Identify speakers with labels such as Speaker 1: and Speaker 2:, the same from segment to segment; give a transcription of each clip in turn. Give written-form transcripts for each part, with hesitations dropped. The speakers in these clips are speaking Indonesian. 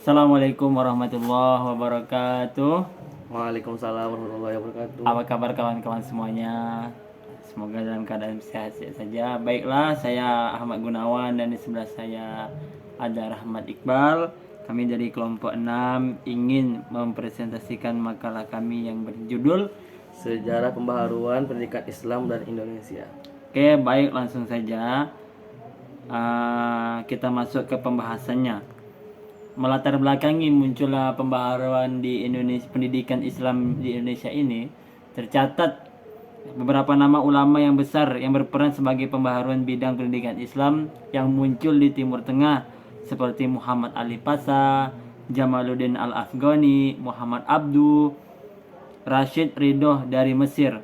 Speaker 1: Assalamualaikum warahmatullahi wabarakatuh.
Speaker 2: Waalaikumsalam warahmatullahi wabarakatuh.
Speaker 1: Apa kabar kawan-kawan semuanya? Semoga dalam keadaan sehat-sehat saja. Baiklah, saya Ahmad Gunawan dan di sebelah saya ada Rahmat Iqbal. Kami dari kelompok 6 ingin mempresentasikan makalah kami yang berjudul
Speaker 2: Sejarah Pembaharuan Pendidikan Islam dan Indonesia.
Speaker 1: Oke, baik, langsung saja kita masuk ke pembahasannya. Melatar belakangi munculnya pembaharuan di Indonesia, pendidikan Islam di Indonesia ini, tercatat beberapa nama ulama yang besar yang berperan sebagai pembaharuan bidang pendidikan Islam yang muncul di Timur Tengah seperti Muhammad Ali Pasha, Jamaluddin Al-Afghani, Muhammad Abduh, Rashid Ridho dari Mesir.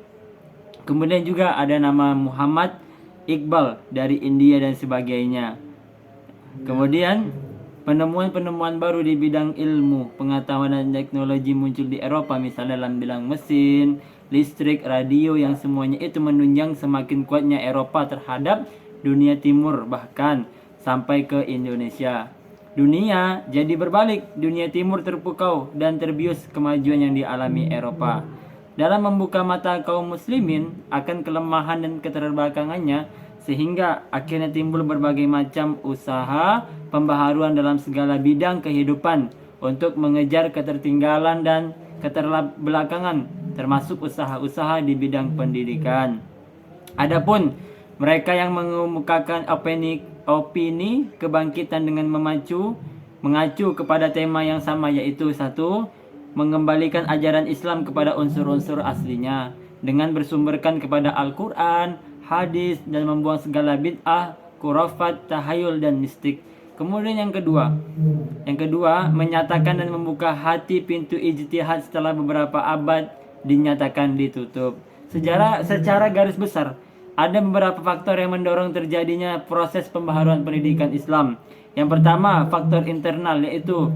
Speaker 1: Kemudian juga ada nama Muhammad Iqbal dari India dan sebagainya. Kemudian penemuan-penemuan baru di bidang ilmu, pengetahuan dan teknologi muncul di Eropa, misalnya dalam bidang mesin, listrik, radio, yang semuanya itu menunjang semakin kuatnya Eropa terhadap dunia timur, bahkan sampai ke Indonesia. Dunia jadi berbalik, dunia timur terpukau dan terbius kemajuan yang dialami Eropa. Dalam membuka mata kaum muslimin akan kelemahan dan keterbelakangannya, sehingga akhirnya timbul berbagai macam usaha pembaharuan dalam segala bidang kehidupan untuk mengejar ketertinggalan dan keterbelakangan, termasuk usaha-usaha di bidang pendidikan. Adapun mereka yang mengemukakan opini kebangkitan dengan mengacu kepada tema yang sama, yaitu satu, mengembalikan ajaran Islam kepada unsur-unsur aslinya dengan bersumberkan kepada Al-Quran, hadis, dan membuang segala bid'ah, khurafat, tahayul, dan mistik. Kemudian yang kedua menyatakan dan membuka hati pintu ijtihad setelah beberapa abad dinyatakan ditutup. Secara garis besar, ada beberapa faktor yang mendorong terjadinya proses pembaharuan pendidikan Islam. Yang pertama, faktor internal, yaitu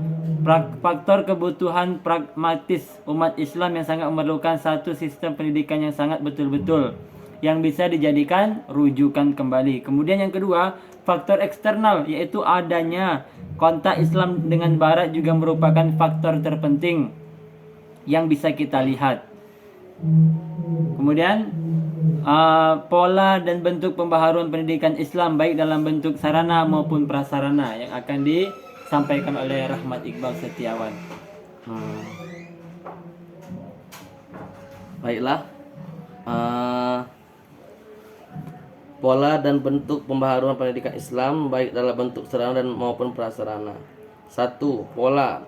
Speaker 1: faktor kebutuhan pragmatis umat Islam yang sangat memerlukan satu sistem pendidikan yang sangat betul-betul yang bisa dijadikan rujukan kembali. Kemudian yang kedua, faktor eksternal, yaitu adanya kontak Islam dengan Barat juga merupakan faktor terpenting yang bisa kita lihat. Kemudian pola dan bentuk pembaharuan pendidikan Islam baik dalam bentuk sarana maupun prasarana yang akan disampaikan oleh Rahmat Iqbal Setiawan.
Speaker 2: Baiklah, pola dan bentuk pembaharuan pendidikan Islam baik dalam bentuk sarana dan maupun prasarana. 1. Pola.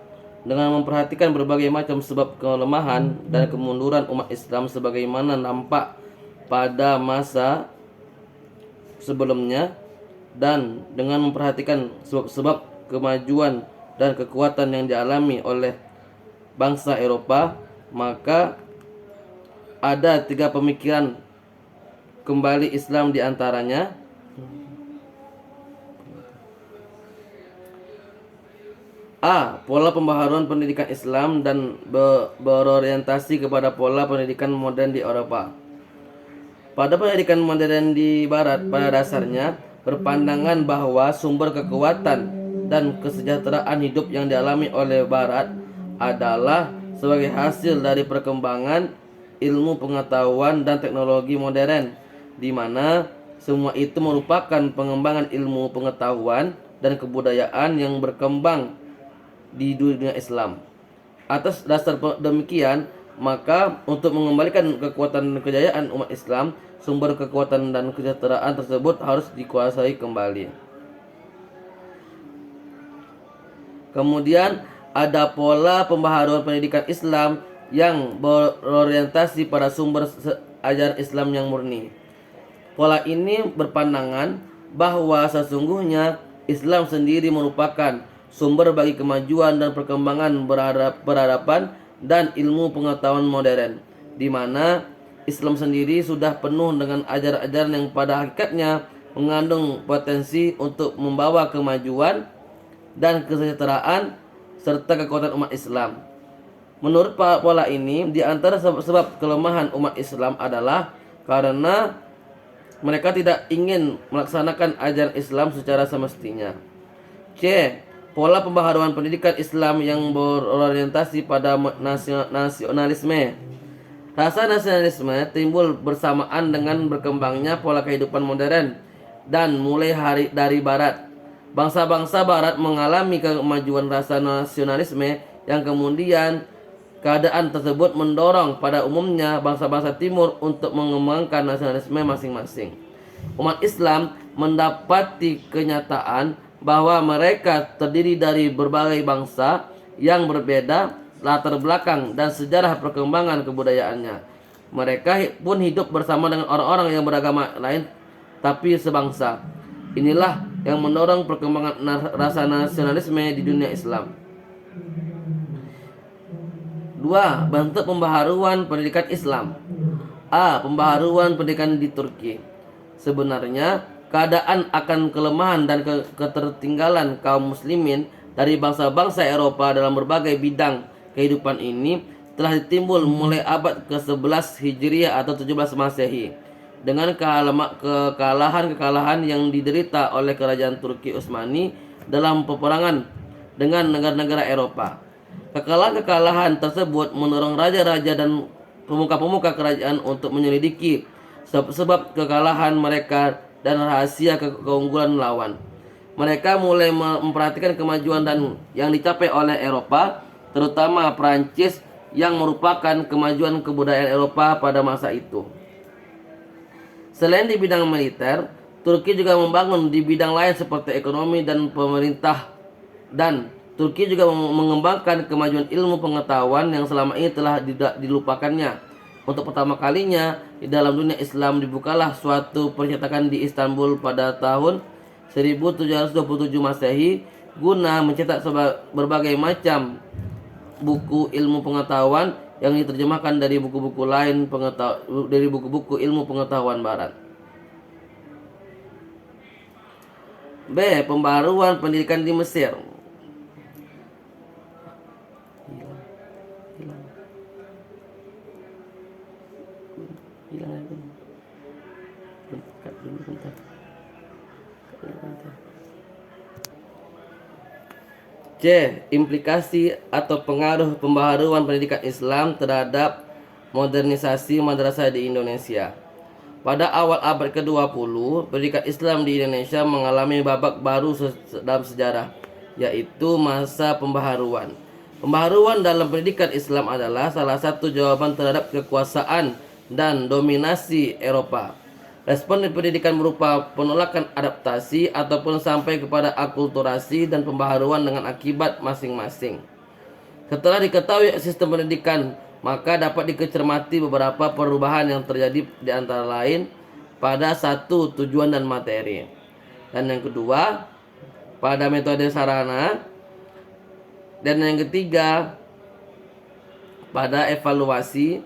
Speaker 2: Dengan memperhatikan berbagai macam sebab kelemahan dan kemunduran umat Islam sebagaimana nampak pada masa sebelumnya, dan dengan memperhatikan sebab-sebab kemajuan dan kekuatan yang dialami oleh bangsa Eropa, maka ada 3 pemikiran kembali Islam di antaranya. A. Pola pembaharuan pendidikan Islam dan berorientasi kepada pola pendidikan modern di Eropa. Pada pendidikan modern di Barat, pada dasarnya berpandangan bahwa sumber kekuatan dan kesejahteraan hidup yang dialami oleh Barat adalah sebagai hasil dari perkembangan ilmu pengetahuan dan teknologi modern, di mana semua itu merupakan pengembangan ilmu pengetahuan dan kebudayaan yang berkembang di dunia Islam. Atas dasar demikian, maka untuk mengembalikan kekuatan dan kejayaan umat Islam, sumber kekuatan dan kesejahteraan tersebut harus dikuasai kembali. Kemudian ada pola pembaharuan pendidikan Islam yang berorientasi pada sumber ajaran Islam yang murni. Pola ini berpandangan bahwa sesungguhnya Islam sendiri merupakan sumber bagi kemajuan dan perkembangan peradaban dan ilmu pengetahuan modern, di mana Islam sendiri sudah penuh dengan ajaran-ajaran yang pada hakikatnya mengandung potensi untuk membawa kemajuan dan kesejahteraan serta kekuatan umat Islam. Menurut pola ini, di antara sebab kelemahan umat Islam adalah karena mereka tidak ingin melaksanakan ajaran Islam secara semestinya. C. pola pembaharuan pendidikan Islam yang berorientasi pada nasionalisme. Rasa nasionalisme timbul bersamaan dengan berkembangnya pola kehidupan modern dan mulai dari barat. Bangsa-bangsa barat mengalami kemajuan rasa nasionalisme yang kemudian keadaan tersebut mendorong pada umumnya bangsa-bangsa timur untuk mengembangkan nasionalisme masing-masing. Umat Islam mendapati kenyataan bahwa mereka terdiri dari berbagai bangsa yang berbeda latar belakang dan sejarah perkembangan kebudayaannya. Mereka pun hidup bersama dengan orang-orang yang beragama lain tapi sebangsa. Inilah yang mendorong perkembangan rasa nasionalisme di dunia Islam. 2. Bentuk pembaharuan pendidikan Islam. A. Pembaharuan pendidikan di Turki. Sebenarnya keadaan akan kelemahan dan ketertinggalan kaum muslimin dari bangsa-bangsa Eropa dalam berbagai bidang kehidupan ini telah ditimbul mulai abad ke-11 Hijriah atau 17 Masehi dengan kekalahan-kekalahan yang diderita oleh kerajaan Turki Utsmani dalam peperangan dengan negara-negara Eropa. Kekalahan-kekalahan tersebut mendorong raja-raja dan pemuka-pemuka kerajaan untuk menyelidiki sebab kekalahan mereka dan rahasia keunggulan lawan. Mereka mulai memperhatikan kemajuan dan yang dicapai oleh Eropa, terutama Prancis yang merupakan kemajuan kebudayaan Eropa pada masa itu. Selain di bidang militer, Turki juga membangun di bidang lain seperti ekonomi dan pemerintah, dan Turki juga mengembangkan kemajuan ilmu pengetahuan yang selama ini telah dilupakannya. Untuk pertama kalinya di dalam dunia Islam dibukalah suatu percetakan di Istanbul pada tahun 1727 Masehi guna mencetak berbagai macam buku ilmu pengetahuan yang diterjemahkan dari buku-buku lain dari buku-buku ilmu pengetahuan barat. B. Pembaharuan pendidikan di Mesir. C. Implikasi atau pengaruh pembaharuan pendidikan Islam terhadap modernisasi madrasah di Indonesia. Pada awal abad ke-20, pendidikan Islam di Indonesia mengalami babak baru dalam sejarah, yaitu masa pembaharuan. Pembaharuan dalam pendidikan Islam adalah salah satu jawaban terhadap kekuasaan dan dominasi Eropa. Respon di pendidikan berupa penolakan adaptasi ataupun sampai kepada akulturasi dan pembaharuan dengan akibat masing-masing. Setelah diketahui sistem pendidikan, maka dapat dicermati beberapa perubahan yang terjadi di antara lain pada satu, tujuan dan materi. Dan yang kedua, pada metode sarana. Dan yang ketiga, pada evaluasi.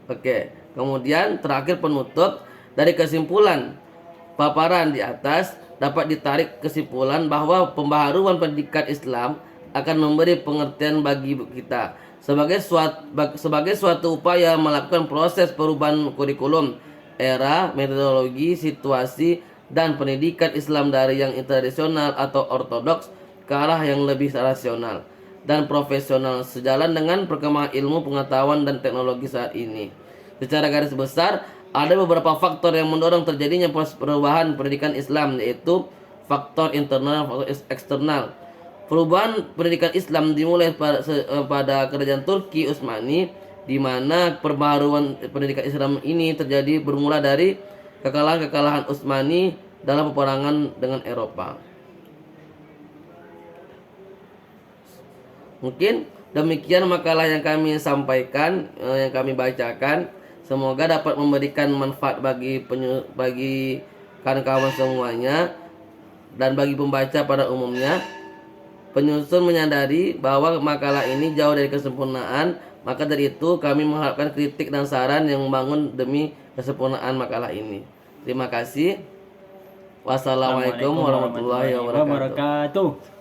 Speaker 2: Oke. Kemudian terakhir penutup, dari kesimpulan paparan di atas dapat ditarik kesimpulan bahwa pembaharuan pendidikan Islam akan memberi pengertian bagi kita sebagai suatu upaya melakukan proses perubahan kurikulum, era, metodologi, situasi, dan pendidikan Islam dari yang tradisional atau ortodoks ke arah yang lebih rasional dan profesional sejalan dengan perkembangan ilmu pengetahuan dan teknologi saat ini. Secara garis besar, ada beberapa faktor yang mendorong terjadinya perubahan pendidikan Islam, yaitu faktor internal dan faktor eksternal. Perubahan pendidikan Islam dimulai pada kerajaan Turki Utsmani, di mana perbaharuan pendidikan Islam ini terjadi bermula dari kekalahan-kekalahan Utsmani dalam peperangan dengan Eropa. Mungkin demikian makalah yang kami sampaikan, yang kami bacakan. Semoga dapat memberikan manfaat bagi kawan-kawan semuanya dan bagi pembaca pada umumnya. Penyusun menyadari bahwa makalah ini jauh dari kesempurnaan, maka dari itu kami mengharapkan kritik dan saran yang membangun demi kesempurnaan makalah ini. Terima kasih. Wassalamualaikum warahmatullahi wabarakatuh.